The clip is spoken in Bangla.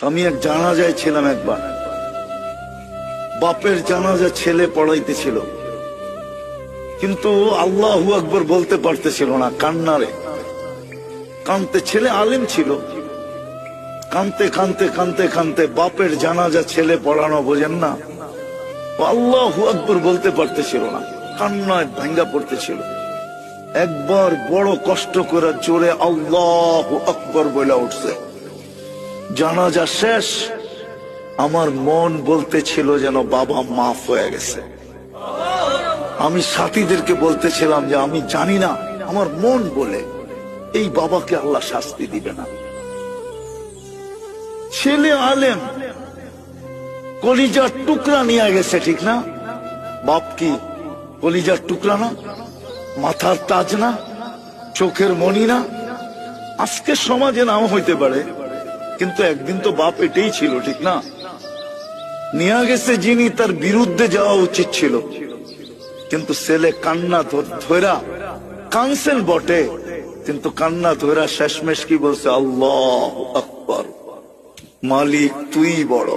আমি এক জানাজায় ছিলাম একবার, বাপের জানাজা ছেলে পড়াইতেছিল, কিন্তু আল্লাহু আকবার বলতে পারতেছিল না, কান্নারে কানতে। ছেলে আলেম ছিল, কানতে কানতে কানতে কানতে বাপের জানাজা ছেলে পড়ানো বোঝেন না, আল্লাহু আকবার বলতে পারতেছিল না, কান্নায় ভাঙ্গা পড়তেছিল। একবার বড় কষ্ট করে জোরে আল্লাহু আকবার বলে উঠছে। জানাজা শেষ, আমার মন বলতেছিল যেন বাবা মাফ হয়ে গেছে। আমি সাথীদেরকে বলতেছিলাম যে আমি জানি না, আমার মন বলে এই বাবাকে আল্লাহ শাস্তি দিবে না। ছেলে আলেম, কলিজার টুকরা নিয়ে গেছে, ঠিক না? বাপ কি কলিজার টুকরা না? মাথার তাজ না? চোখের মণি না? আজকে সমাজে নাও হইতে পারে, কিন্তু একদিন তো বাপ এটাই ছিল, ঠিক না? নিয়ে গেছে যিনি, তার বিরুদ্ধে যাওয়া উচিত ছিল, কিন্তু ছেলে কান্না ধরা কানসেন বটে, কিন্তু কান্না ধরা শেষমেশ কি বলছে? আল্লাহু আকবার, মালিক তুই বড়।